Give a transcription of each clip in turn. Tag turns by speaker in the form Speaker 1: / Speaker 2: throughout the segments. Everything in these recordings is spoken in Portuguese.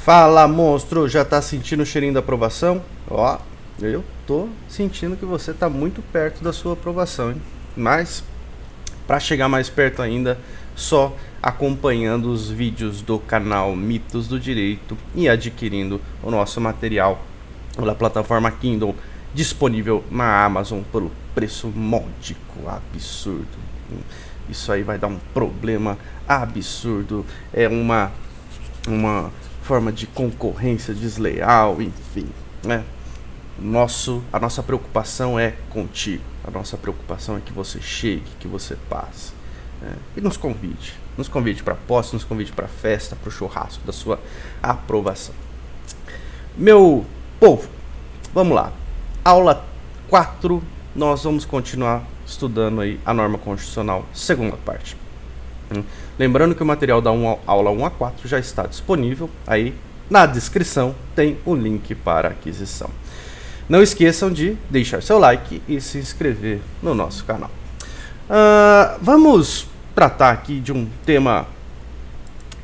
Speaker 1: Fala, monstro! Já tá sentindo o cheirinho da aprovação? Ó, eu tô sentindo que você tá muito perto da sua aprovação, hein? Mas, para chegar mais perto ainda, só acompanhando os vídeos do canal Mitos do Direito e adquirindo o nosso material pela plataforma Kindle, disponível na Amazon por preço módico, absurdo. Isso aí vai dar um problema absurdo. É uma forma de concorrência desleal, enfim, né? A nossa preocupação é contigo. A nossa preocupação é que você chegue, que você passe, né? E nos convide para posse, nos convide para festa, para o churrasco da sua aprovação. Meu povo, vamos lá. Aula 4, nós vamos continuar estudando aí a norma constitucional, segunda parte. Lembrando que o material da aula 1 a 4 já está disponível, aí na descrição tem o link para aquisição. Não esqueçam de deixar seu like e se inscrever no nosso canal. Vamos tratar aqui de um tema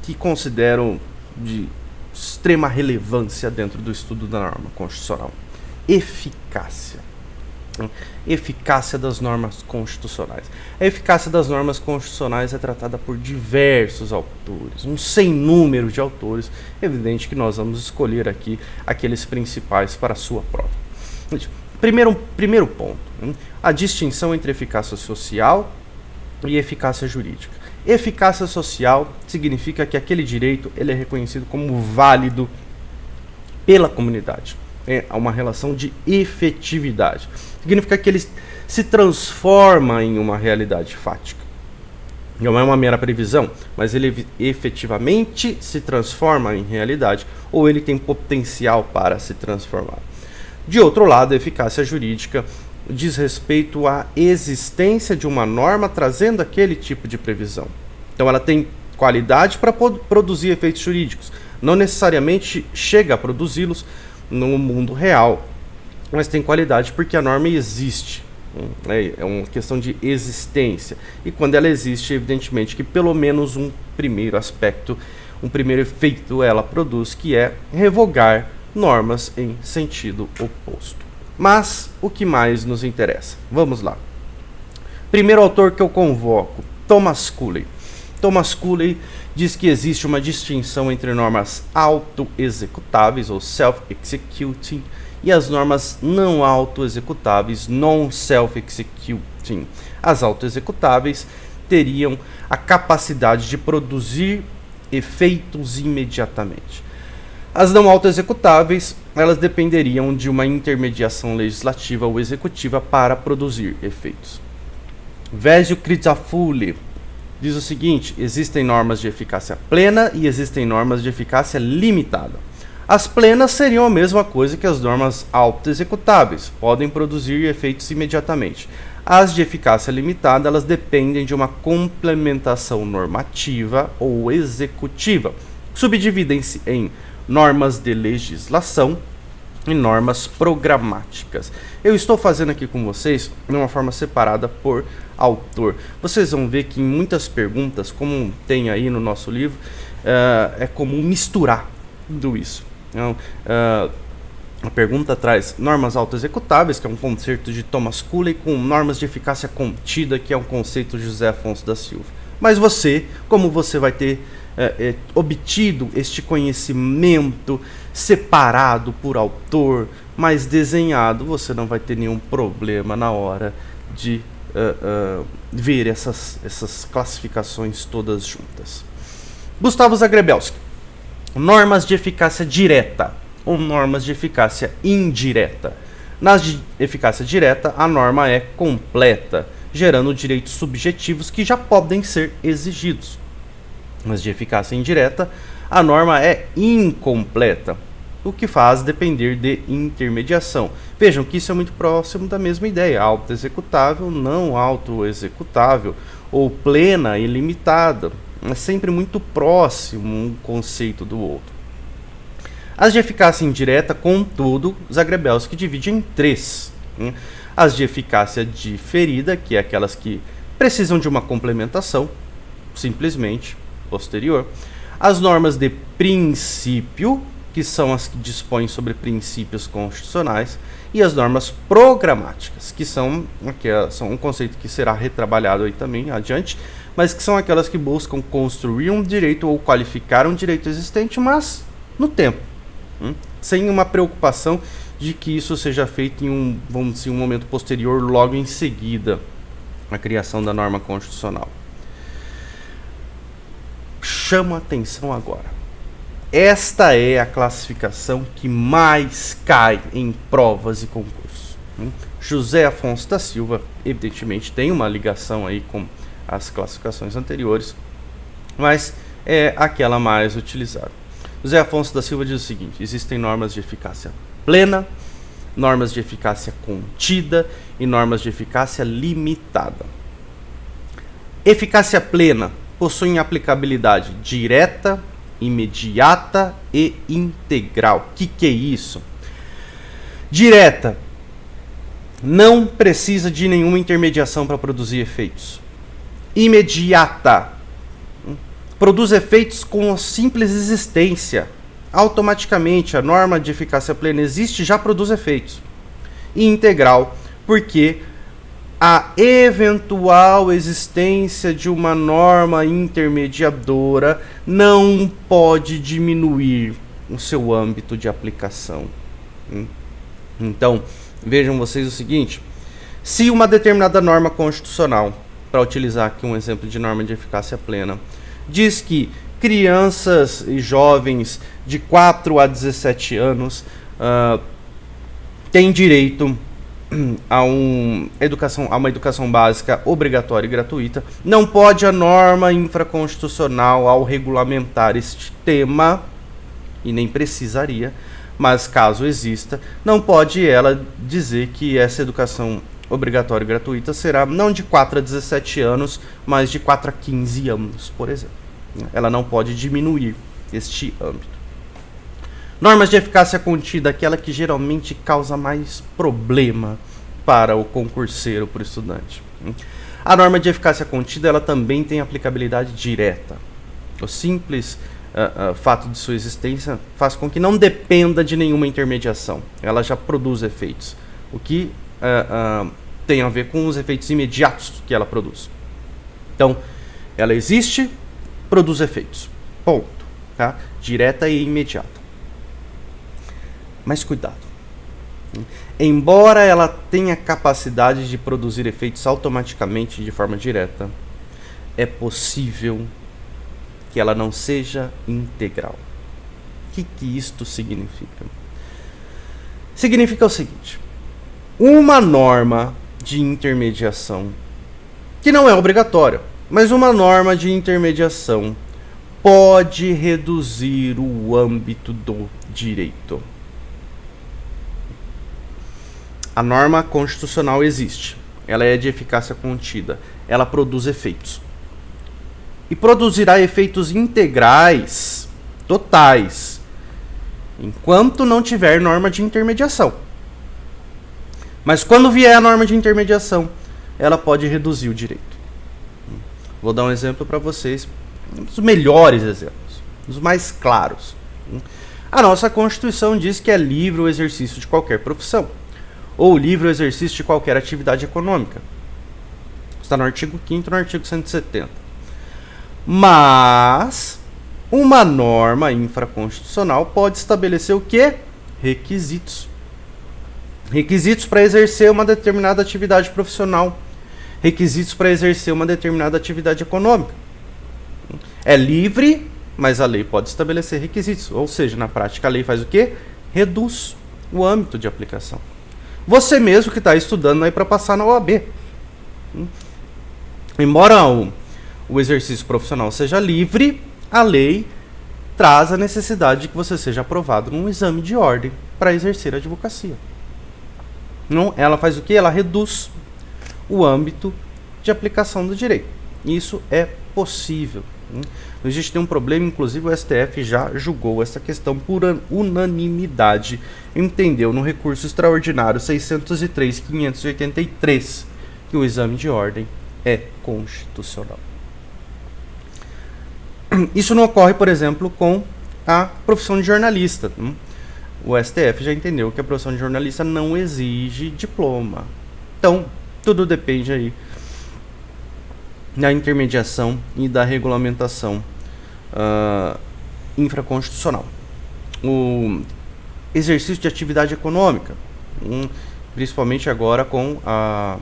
Speaker 1: que considero de extrema relevância dentro do estudo da norma constitucional: eficácia. Eficácia das normas constitucionais. A eficácia das normas constitucionais é tratada por diversos autores, um sem número de autores. Evidente que nós vamos escolher aqui aqueles principais para a sua prova. Primeiro ponto, a distinção entre eficácia social e eficácia jurídica. Eficácia social significa que aquele direito ele é reconhecido como válido pela comunidade. É uma relação de efetividade. Significa que ele se transforma em uma realidade fática. Não é uma mera previsão, mas ele efetivamente se transforma em realidade, ou ele tem potencial para se transformar. De outro lado, a eficácia jurídica diz respeito à existência de uma norma trazendo aquele tipo de previsão. Então ela tem qualidade para produzir efeitos jurídicos. Não necessariamente chega a produzi-los no mundo real, mas tem qualidade porque a norma existe. É uma questão de existência. E quando ela existe, evidentemente que pelo menos um primeiro aspecto, um primeiro efeito ela produz, que é revogar normas em sentido oposto. Mas o que mais nos interessa? Vamos lá. Primeiro autor que eu convoco, Thomas Cooley. Thomas Cooley diz que existe uma distinção entre normas auto-executáveis, ou self-executing, e as normas não auto-executáveis, non-self-executing. As auto-executáveis teriam a capacidade de produzir efeitos imediatamente. As não auto-executáveis, elas dependeriam de uma intermediação legislativa ou executiva para produzir efeitos. Vésio Crisafulli diz o seguinte: existem normas de eficácia plena e existem normas de eficácia limitada. As plenas seriam a mesma coisa que as normas auto-executáveis, podem produzir efeitos imediatamente. As de eficácia limitada, elas dependem de uma complementação normativa ou executiva. Subdividem-se em normas de legislação e normas programáticas. Eu estou fazendo aqui com vocês de uma forma separada por autor. Vocês vão ver que em muitas perguntas, como tem aí no nosso livro, é comum misturar tudo isso. Então, a pergunta traz normas auto-executáveis, que é um conceito de Thomas Cooley, com normas de eficácia contida, que é um conceito de José Afonso da Silva. Mas você, como você vai ter obtido este conhecimento separado por autor, mais desenhado, você não vai ter nenhum problema na hora de ver essas classificações todas juntas. Gustavo Zagrebelski. Normas de eficácia direta ou normas de eficácia indireta. Nas de eficácia direta, a norma é completa, gerando direitos subjetivos que já podem ser exigidos. Nas de eficácia indireta, a norma é incompleta, o que faz depender de intermediação. Vejam que isso é muito próximo da mesma ideia: auto-executável, não auto-executável, ou plena e limitada. É sempre muito próximo um conceito do outro. As de eficácia indireta, contudo, Zagrebelski divide em 3. As de eficácia diferida, que é aquelas que precisam de uma complementação, simplesmente posterior. as normas de princípio, que são as que dispõem sobre princípios constitucionais, e as normas programáticas, que são um conceito que será retrabalhado aí também adiante, mas que são aquelas que buscam construir um direito ou qualificar um direito existente, mas no tempo, sem uma preocupação de que isso seja feito em vamos dizer, um momento posterior, logo em seguida à criação da norma constitucional. Chamo a atenção agora. Esta é a classificação que mais cai em provas e concursos. José Afonso da Silva, evidentemente, tem uma ligação aí com as classificações anteriores, mas é aquela mais utilizada. José Afonso da Silva diz o seguinte: existem normas de eficácia plena, normas de eficácia contida e normas de eficácia limitada. Eficácia plena possuem aplicabilidade direta, imediata e integral. O que é isso? Direta. Não precisa de nenhuma intermediação para produzir efeitos. Imediata. Produz efeitos com a simples existência. Automaticamente, a norma de eficácia plena existe e já produz efeitos. E integral, porque a eventual existência de uma norma intermediadora não pode diminuir o seu âmbito de aplicação. Então, vejam vocês o seguinte: se uma determinada norma constitucional, para utilizar aqui um exemplo de norma de eficácia plena, diz que crianças e jovens de 4 a 17 anos têm direito a uma educação básica obrigatória e gratuita, não pode a norma infraconstitucional, ao regulamentar este tema, e nem precisaria, mas caso exista, não pode ela dizer que essa educação obrigatória e gratuita será não de 4 a 17 anos, mas de 4 a 15 anos, por exemplo. Ela não pode diminuir este âmbito. Normas de eficácia contida, aquela que geralmente causa mais problema para o concurseiro, para o estudante. A norma de eficácia contida, ela também tem aplicabilidade direta. O simples fato de sua existência faz com que não dependa de nenhuma intermediação. Ela já produz efeitos. O que tem a ver com os efeitos imediatos que ela produz. Então, ela existe, produz efeitos. Ponto. Tá? Direta e imediata. Mas cuidado. Embora ela tenha capacidade de produzir efeitos automaticamente de forma direta, é possível que ela não seja integral. O que isto significa? Significa o seguinte: uma norma de intermediação, que não é obrigatória, mas uma norma de intermediação pode reduzir o âmbito do direito. A norma constitucional existe, ela é de eficácia contida, ela produz efeitos. E produzirá efeitos integrais, totais, enquanto não tiver norma de intermediação. Mas quando vier a norma de intermediação, ela pode reduzir o direito. Vou dar um exemplo para vocês, um dos melhores exemplos, os mais claros. A nossa Constituição diz que é livre o exercício de qualquer profissão, ou livre o exercício de qualquer atividade econômica. Está no artigo 5º, no artigo 170. Mas uma norma infraconstitucional pode estabelecer o quê? Requisitos. Requisitos para exercer uma determinada atividade profissional. Requisitos para exercer uma determinada atividade econômica. É livre, mas a lei pode estabelecer requisitos. Ou seja, na prática a lei faz o quê? Reduz o âmbito de aplicação. Você mesmo que está estudando aí para passar na OAB. Embora o exercício profissional seja livre, a lei traz a necessidade de que você seja aprovado num exame de ordem para exercer a advocacia. Não, ela faz o quê? Ela reduz o âmbito de aplicação do direito. Isso é possível. A gente tem um problema, inclusive o STF já julgou essa questão por unanimidade, entendeu no recurso extraordinário 603.583 que o exame de ordem é constitucional. Isso não ocorre, por exemplo, com a profissão de jornalista. O STF já entendeu que a profissão de jornalista não exige diploma. Então, tudo depende aí da intermediação e da regulamentação infraconstitucional. O exercício de atividade econômica, principalmente agora com a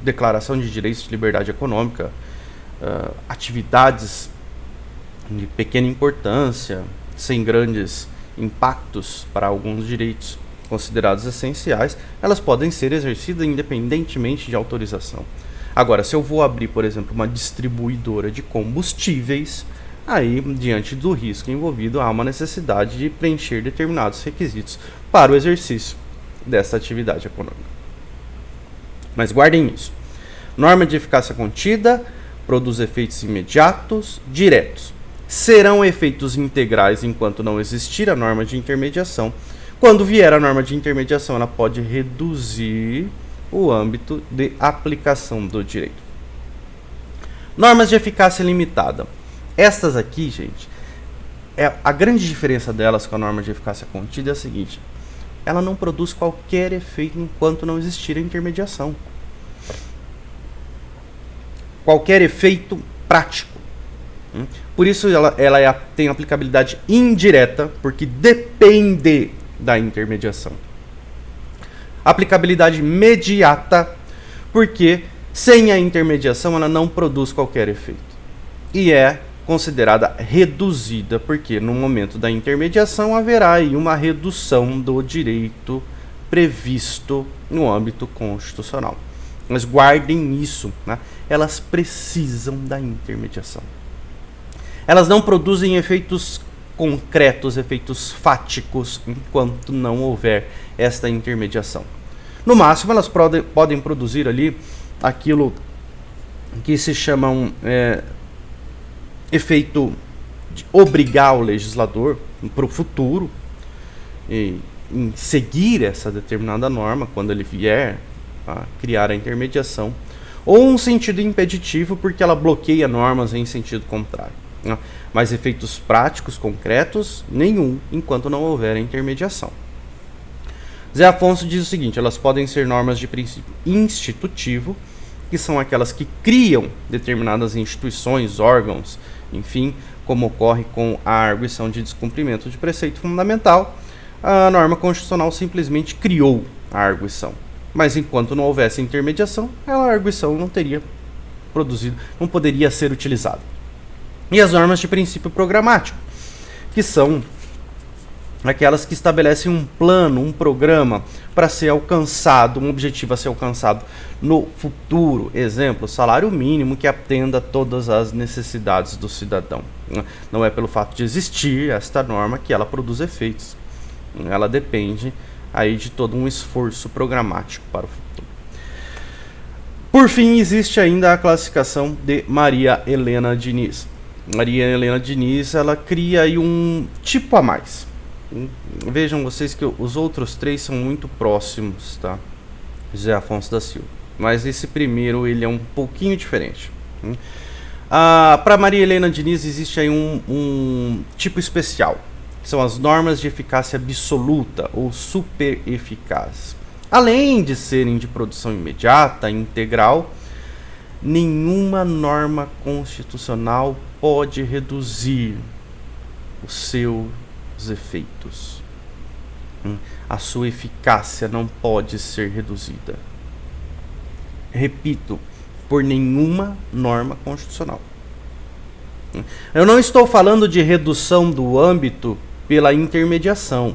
Speaker 1: Declaração de Direitos de Liberdade Econômica, atividades de pequena importância, sem grandes impactos para alguns direitos considerados essenciais, elas podem ser exercidas independentemente de autorização. Agora, se eu vou abrir, por exemplo, uma distribuidora de combustíveis, aí, diante do risco envolvido, há uma necessidade de preencher determinados requisitos para o exercício dessa atividade econômica. Mas guardem isso. Norma de eficácia contida produz efeitos imediatos, diretos. Serão efeitos integrais enquanto não existir a norma de intermediação. Quando vier a norma de intermediação, ela pode reduzir o âmbito de aplicação do direito. Normas de eficácia limitada. Estas aqui, gente, a grande diferença delas com a norma de eficácia contida é a seguinte: ela não produz qualquer efeito enquanto não existir a intermediação. Qualquer efeito prático. Por isso ela tem aplicabilidade indireta, porque depende da intermediação. Aplicabilidade imediata, porque sem a intermediação ela não produz qualquer efeito. E é considerada reduzida, porque no momento da intermediação haverá aí uma redução do direito previsto no âmbito constitucional. Mas guardem isso, né? Elas precisam da intermediação. Elas não produzem efeitos concretos, efeitos fáticos, enquanto não houver esta intermediação. No máximo, elas podem produzir ali aquilo que se chama efeito de obrigar o legislador para o futuro em seguir essa determinada norma quando ele vier a criar a intermediação, ou um sentido impeditivo porque ela bloqueia normas em sentido contrário. Mas efeitos práticos, concretos, nenhum, enquanto não houver a intermediação. Zé Afonso diz o seguinte: elas podem ser normas de princípio institutivo, que são aquelas que criam determinadas instituições, órgãos, enfim, como ocorre com a arguição de descumprimento de preceito fundamental. A norma constitucional simplesmente criou a arguição. Mas enquanto não houvesse intermediação, a arguição não teria produzido, não poderia ser utilizada. E as normas de princípio programático, que são aquelas que estabelecem um plano, um programa para ser alcançado, um objetivo a ser alcançado no futuro. Exemplo, salário mínimo que atenda a todas as necessidades do cidadão. Não é pelo fato de existir esta norma que ela produz efeitos. Ela depende aí de todo um esforço programático para o futuro. Por fim, existe ainda a classificação de Maria Helena Diniz. Maria Helena Diniz, ela cria aí um tipo a mais. Vejam vocês que os outros três são muito próximos, tá? José Afonso da Silva. Mas esse primeiro, ele é um pouquinho diferente. Para Maria Helena Diniz existe aí um tipo especial, que são as normas de eficácia absoluta ou super eficaz. Além de serem de produção imediata, integral, nenhuma norma constitucional pode reduzir os seus efeitos. A sua eficácia não pode ser reduzida. Repito, por nenhuma norma constitucional. Eu não estou falando de redução do âmbito pela intermediação,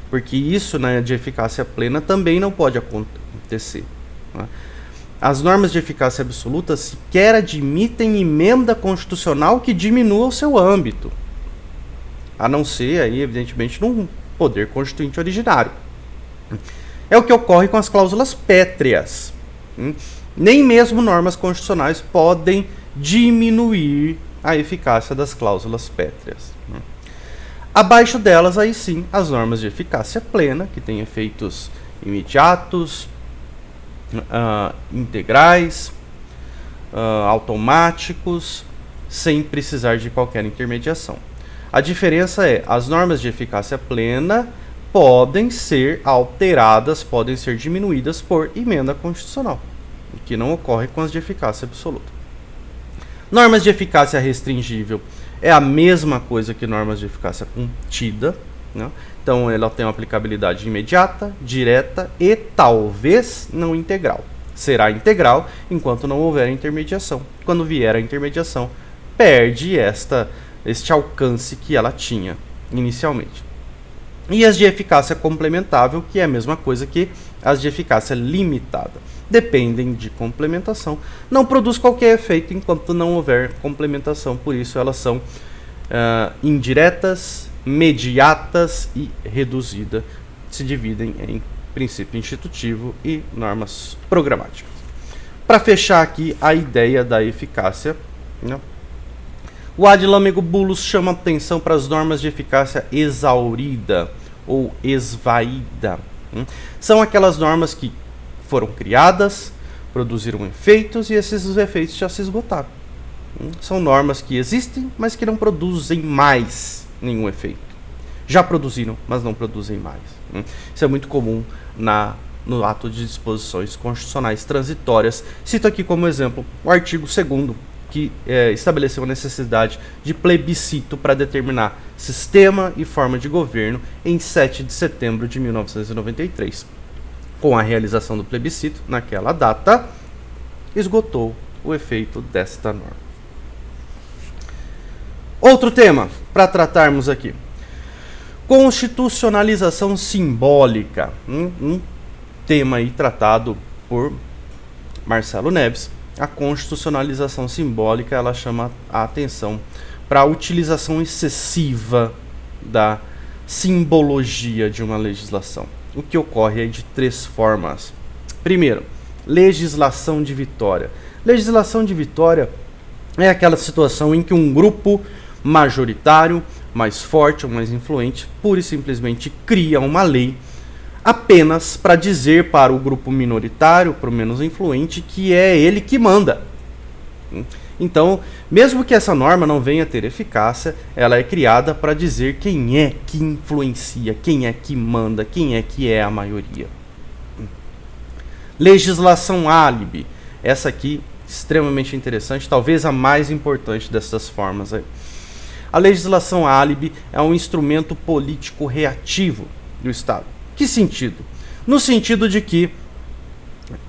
Speaker 1: porque isso, né, de eficácia plena também não pode acontecer. As normas de eficácia absoluta sequer admitem emenda constitucional que diminua o seu âmbito, a não ser, aí, evidentemente, num poder constituinte originário. É o que ocorre com as cláusulas pétreas. Nem mesmo normas constitucionais podem diminuir a eficácia das cláusulas pétreas. Abaixo delas, aí sim, as normas de eficácia plena, que têm efeitos imediatos, integrais, automáticos sem precisar de qualquer intermediação. A diferença é, as normas de eficácia plena podem ser alteradas, podem ser diminuídas por emenda constitucional, o que não ocorre com as de eficácia absoluta. Normas de eficácia restringível é a mesma coisa que normas de eficácia contida, né? Então ela tem uma aplicabilidade imediata, direta e talvez não integral. Será integral enquanto não houver intermediação. Quando vier a intermediação, perde este alcance que ela tinha inicialmente. E as de eficácia complementável, que é a mesma coisa que as de eficácia limitada. Dependem de complementação. Não produz qualquer efeito enquanto não houver complementação. Por isso elas são indiretas, mediatas e reduzida. Se dividem em princípio institutivo e normas programáticas. Para fechar aqui a ideia da eficácia, né? O ad lamego bullus chama atenção para as normas de eficácia exaurida ou esvaída. São aquelas normas que foram criadas, produziram efeitos e esses efeitos já se esgotaram. São normas que existem, mas que não produzem mais nenhum efeito. Já produziram, mas não produzem mais. Isso é muito comum no ato de disposições constitucionais transitórias. Cito aqui como exemplo o artigo 2º, que estabeleceu a necessidade de plebiscito para determinar sistema e forma de governo em 7 de setembro de 1993. Com a realização do plebiscito, naquela data, esgotou o efeito desta norma. Outro tema para tratarmos aqui. Constitucionalização simbólica. Um tema aí tratado por Marcelo Neves. A constitucionalização simbólica, ela chama a atenção para a utilização excessiva da simbologia de uma legislação. O que ocorre é de 3 formas. Primeiro, legislação de vitória. Legislação de vitória é aquela situação em que um grupo majoritário, mais forte ou mais influente, pura e simplesmente cria uma lei apenas para dizer para o grupo minoritário, para o menos influente, que é ele que manda. Então, mesmo que essa norma não venha a ter eficácia, ela é criada para dizer quem é que influencia, quem é que manda, quem é que é a maioria. Legislação álibi. Essa aqui, extremamente interessante, talvez a mais importante dessas formas aí. A legislação álibi é um instrumento político reativo do Estado. Que sentido? No sentido de que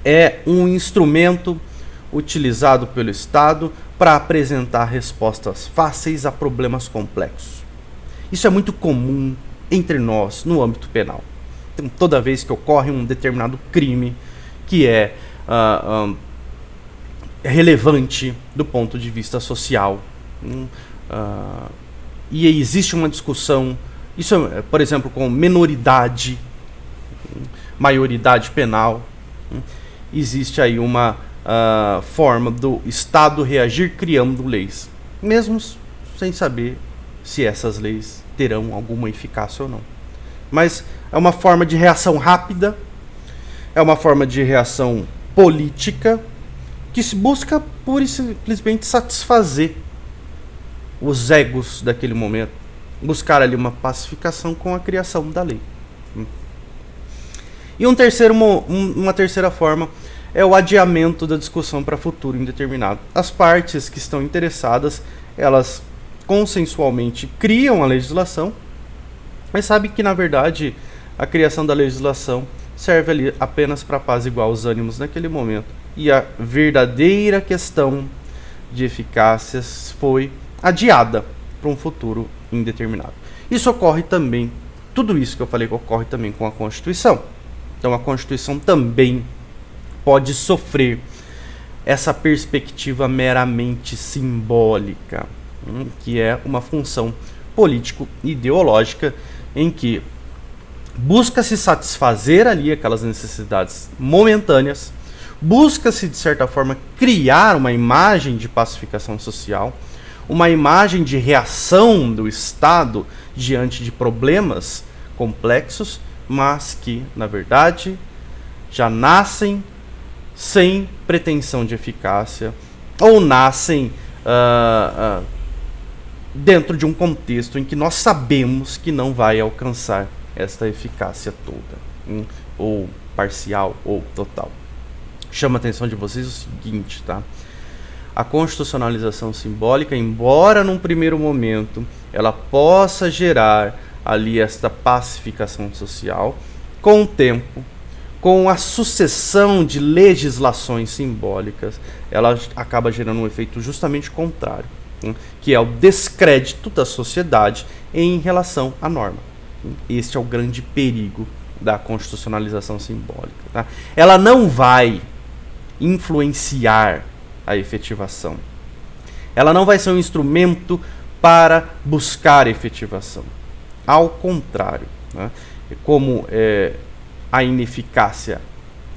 Speaker 1: é um instrumento utilizado pelo Estado para apresentar respostas fáceis a problemas complexos. Isso é muito comum entre nós no âmbito penal. Então, toda vez que ocorre um determinado crime que é relevante do ponto de vista social, e existe uma discussão, isso é, por exemplo, com menoridade, maioridade penal, existe aí uma forma do Estado reagir criando leis, mesmo sem saber se essas leis terão alguma eficácia ou não. Mas é uma forma de reação rápida, é uma forma de reação política que se busca pura e simplesmente satisfazer os egos daquele momento, buscar ali uma pacificação com a criação da lei. E uma terceira forma é o adiamento da discussão para futuro indeterminado. As partes que estão interessadas, elas consensualmente criam a legislação, mas sabem que, na verdade, a criação da legislação serve ali apenas para apaziguar os ânimos naquele momento. E a verdadeira questão de eficácia foi adiada para um futuro indeterminado. Isso ocorre também, tudo isso que eu falei ocorre também com a Constituição. Então a Constituição também pode sofrer essa perspectiva meramente simbólica, que é uma função político-ideológica em que busca-se satisfazer ali aquelas necessidades momentâneas, busca-se, de certa forma, criar uma imagem de pacificação social, uma imagem de reação do Estado diante de problemas complexos, mas que, na verdade, já nascem sem pretensão de eficácia ou nascem dentro de um contexto em que nós sabemos que não vai alcançar esta eficácia toda, ou parcial ou total. Chama a atenção de vocês o seguinte, tá? A constitucionalização simbólica, embora num primeiro momento ela possa gerar ali esta pacificação social, com o tempo, com a sucessão de legislações simbólicas, ela acaba gerando um efeito justamente contrário, que é o descrédito da sociedade em relação à norma. Este é o grande perigo da constitucionalização simbólica. Tá? Ela não vai influenciar a efetivação. Ela não vai ser um instrumento para buscar efetivação. Ao contrário, né? Como a ineficácia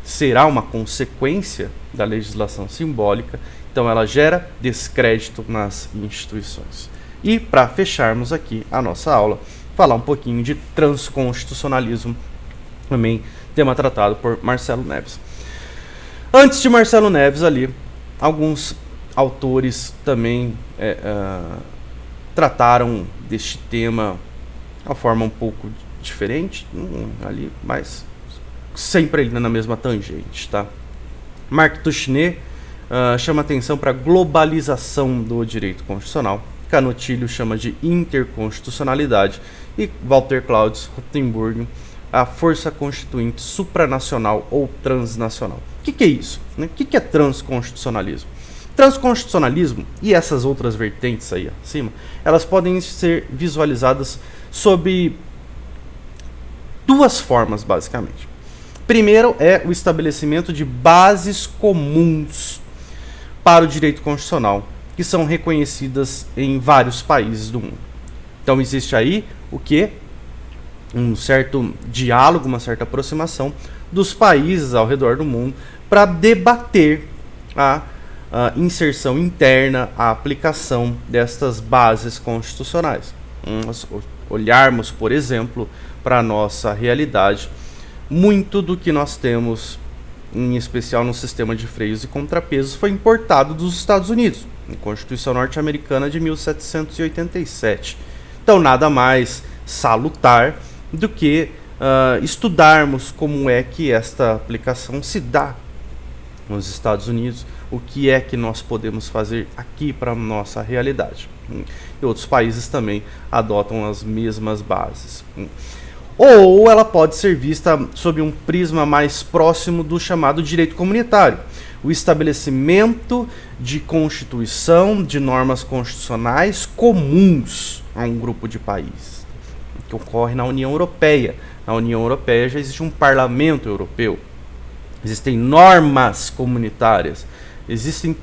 Speaker 1: será uma consequência da legislação simbólica, então ela gera descrédito nas instituições. E para fecharmos aqui a nossa aula, falar um pouquinho de transconstitucionalismo, também tema tratado por Marcelo Neves. Antes de Marcelo Neves ali, alguns autores também trataram deste tema de uma forma um pouco diferente, ali, mas sempre ali na mesma tangente, tá? Marc Touchnet chama atenção para a globalização do direito constitucional, Canotilho chama de interconstitucionalidade e Walter Claudius Rotenburg a força constituinte supranacional ou transnacional. O que é isso? O que é transconstitucionalismo? Transconstitucionalismo e essas outras vertentes aí acima, elas podem ser visualizadas sob duas formas, basicamente. Primeiro é o estabelecimento de bases comuns para o direito constitucional, que são reconhecidas em vários países do mundo. Então existe aí o quê? Um certo diálogo, uma certa aproximação dos países ao redor do mundo para debater a inserção interna, a aplicação destas bases constitucionais. Nós olharmos, por exemplo, para a nossa realidade, muito do que nós temos, em especial no sistema de freios e contrapesos, foi importado dos Estados Unidos, na Constituição norte-americana de 1787. Então, nada mais salutar do que estudarmos como é que esta aplicação se dá nos Estados Unidos, o que é que nós podemos fazer aqui para a nossa realidade. E outros países também adotam as mesmas bases. Ou ela pode ser vista sob um prisma mais próximo do chamado direito comunitário, o estabelecimento de constituição, de normas constitucionais comuns a um grupo de países, que ocorre na União Europeia. Na União Europeia já existe um parlamento europeu, existem normas comunitárias, existe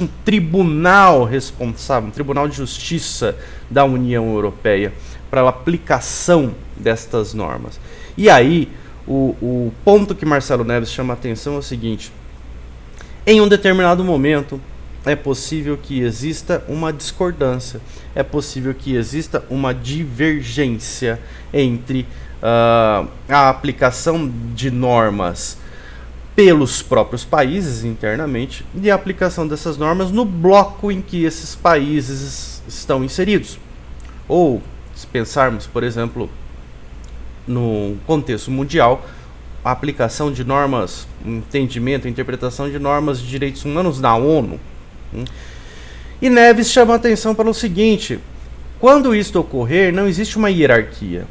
Speaker 1: um tribunal responsável, um tribunal de justiça da União Europeia para a aplicação destas normas. E aí, o ponto que Marcelo Neves chama a atenção é o seguinte: em um determinado momento, é possível que exista uma discordância, é possível que exista uma divergência entre a aplicação de normas pelos próprios países internamente e a aplicação dessas normas no bloco em que esses países estão inseridos. Ou, se pensarmos, por exemplo, no contexto mundial, a aplicação de normas, entendimento, interpretação de normas de direitos humanos na ONU. E Neves chama a atenção para o seguinte: quando isto ocorrer, não existe uma hierarquia.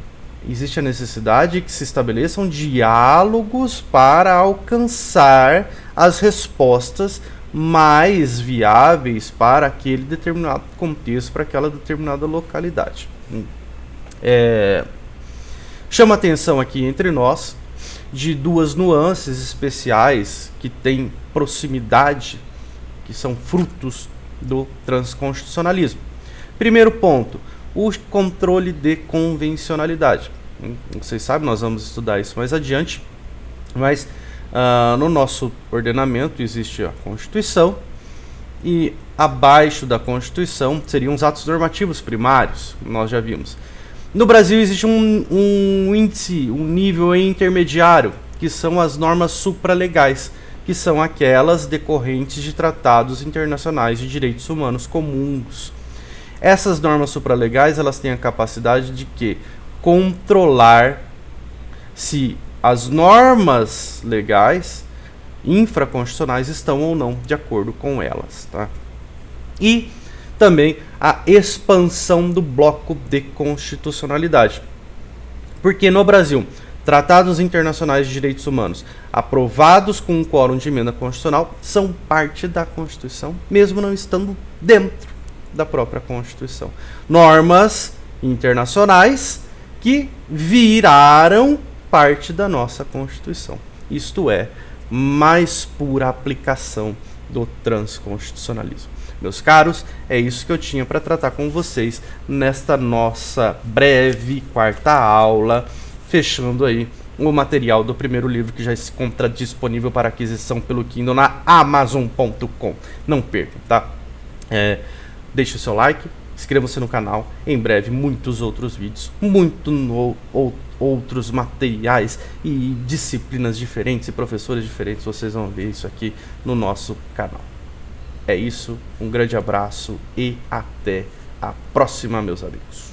Speaker 1: Existe a necessidade de que se estabeleçam diálogos para alcançar as respostas mais viáveis para aquele determinado contexto, para aquela determinada localidade. Chama atenção aqui entre nós de duas nuances especiais que têm proximidade, que são frutos do transconstitucionalismo. Primeiro ponto: o controle de convencionalidade. Vocês sabem, nós vamos estudar isso mais adiante, mas no nosso ordenamento existe a Constituição e abaixo da Constituição seriam os atos normativos primários, nós já vimos. No Brasil existe um índice, um nível intermediário, que são as normas supralegais, que são aquelas decorrentes de tratados internacionais de direitos humanos comuns. Essas normas supralegais, elas têm a capacidade de que controlar se as normas legais infraconstitucionais estão ou não de acordo com elas, tá? E também a expansão do bloco de constitucionalidade. Porque no Brasil, tratados internacionais de direitos humanos aprovados com um quórum de emenda constitucional são parte da Constituição, mesmo não estando dentro da própria Constituição. Normas internacionais que viraram parte da nossa Constituição. Isto é, mais pura aplicação do transconstitucionalismo. Meus caros, é isso que eu tinha para tratar com vocês nesta nossa breve quarta aula, fechando aí o material do primeiro livro que já se encontra disponível para aquisição pelo Kindle na Amazon.com. Não percam, tá? Deixe o seu like, inscreva-se no canal. Em breve, muitos outros vídeos, outros materiais e disciplinas diferentes e professores diferentes. Vocês vão ver isso aqui no nosso canal. É isso, um grande abraço e até a próxima, meus amigos.